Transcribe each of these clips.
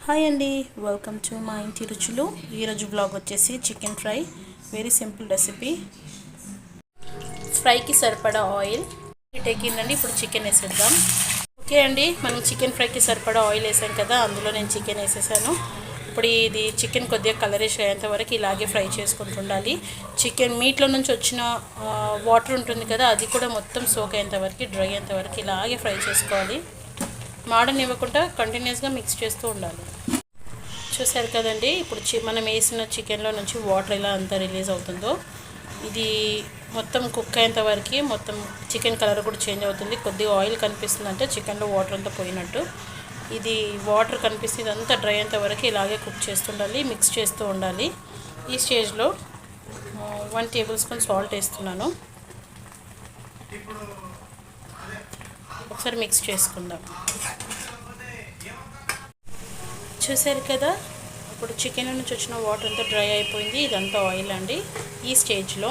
Hi అండి, welcome to మా ఇంటి రుచులు. ఈరోజు బ్లాగ్ వచ్చేసి chicken fry. Very simple recipe. ఫ్రైకి సరిపడా ఆయిల్ టేకిందండి. ఇప్పుడు చికెన్ వేసేద్దాం. ఓకే అండి, మనం చికెన్ ఫ్రైకి సరిపడా ఆయిల్ వేసాం కదా, అందులో నేను చికెన్ వేసేసాను. ఇప్పుడు ఇది చికెన్ కొద్దిగా కలరిష్ అయ్యేంత వరకు ఇలాగే ఫ్రై చేసుకుంటుండాలి. చికెన్ మీట్లో నుంచి వచ్చిన వాటర్ ఉంటుంది కదా, అది కూడా మొత్తం సోక్ అయ్యేంత వరకు, డ్రై అయ్యేంత వరకు ఇలాగే ఫ్రై చేసుకోవాలి. మాడనివ్వకుండా కంటిన్యూస్గా మిక్స్ చేస్తూ ఉండాలి. చూసారు కదండి, ఇప్పుడు మనం వేసిన చికెన్లో నుంచి వాటర్ ఎలా అంతా రిలీజ్ అవుతుందో, ఇది మొత్తం కుక్ అయ్యేంత వరకు మొత్తం చికెన్ కలర్ కూడా చేంజ్ అవుతుంది. కొద్దిగా ఆయిల్ కనిపిస్తుంది అంటే చికెన్లో వాటర్ అంతా పోయినట్టు. ఇది వాటర్ కనిపిస్తుంది, ఇదంతా డ్రై అయ్యేంత వరకు ఇలాగే కుక్ చేస్తుండాలి, మిక్స్ చేస్తూ ఉండాలి. ఈ స్టేజ్లో 1 టేబుల్ స్పూన్ సాల్ట్ వేస్తున్నాను. ఒకసారి మిక్స్ చేసుకుందాం. చూసారు కదా, ఇప్పుడు చికెన్ నుంచి వచ్చిన వాటర్ అంతా డ్రై అయిపోయింది, ఇదంతా ఆయిల్ అండి. ఈ స్టేజ్లో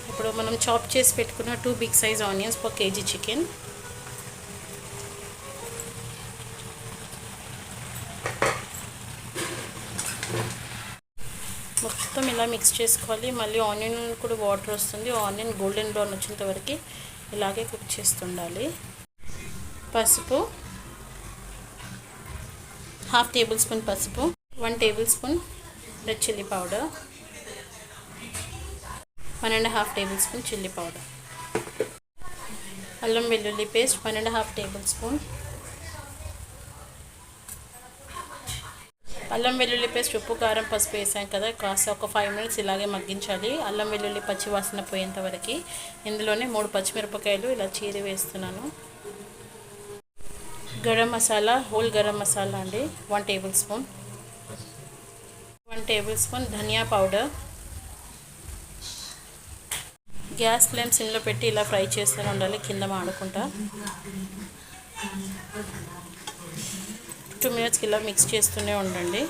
ఇప్పుడు మనం చాప్ చేసి పెట్టుకున్న 2 big size onions per kg chicken, మొత్తం ఇలా మిక్స్ చేసుకోవాలి. మళ్ళీ ఆనియన్ కూడా వాటర్ వస్తుంది, ఆనియన్ గోల్డెన్ బ్రౌన్ వచ్చేంత వరకు ఇలాగే కుక్ చేస్తుండాలి. పసుపు, 1/2 టేబుల్ స్పూన్ పసుపు, 1 table spoon red chilli powder, 1.5 table spoon chilli powder, అల్లం వెల్లుల్లి పేస్ట్ 1.5 టేబుల్ స్పూన్, అల్లం వెల్లుల్లి పేస్ట్, ఉప్పు కారం పసుపు వేసాం కదా, కాస్త ఒక 5 మినిట్స్ ఇలాగే మగ్గించాలి. అల్లం వెల్లుల్లి పచ్చి వాసన పోయేంత వరకు. ఇందులోనే 3 పచ్చిమిరపకాయలు ఇలా చీరి వేస్తున్నాను. గరం మసాలా, హోల్ గరం మసాలా అండి 1 టేబుల్ స్పూన్, 1 టేబుల్ స్పూన్ ధనియా పౌడర్. గ్యాస్ ఫ్లేమ్ సిమ్లో పెట్టి ఇలా ఫ్రై చేస్తూనే ఉండాలి, కింద మాడకుండా. 2 మినిట్స్కి ఇలా మిక్స్ చేస్తూనే ఉండండి.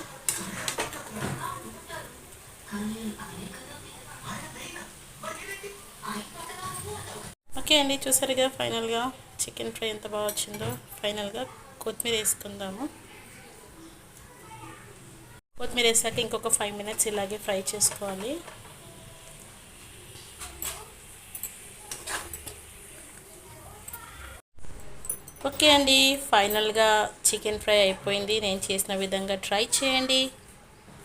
ఓకే అండి, చూసారుగా ఫైనల్గా చికెన్ ఫ్రై ఎంత బాగా వచ్చిందో. ఫైనల్గా కొత్తిమీర వేసుకుందాము. కొత్తిమీర వేసాక ఇంకొక 5 మినిట్స్ ఇలాగే ఫ్రై చేసుకోవాలి. ఓకే అండి, ఫైనల్గా చికెన్ ఫ్రై అయిపోయింది. నేను చేసిన విధంగా ట్రై చేయండి.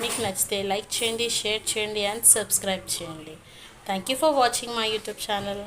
మీకు నచ్చితే లైక్ చేయండి, షేర్ చేయండి అండ్ సబ్స్క్రైబ్ చేయండి. Thank you for watching my YouTube channel.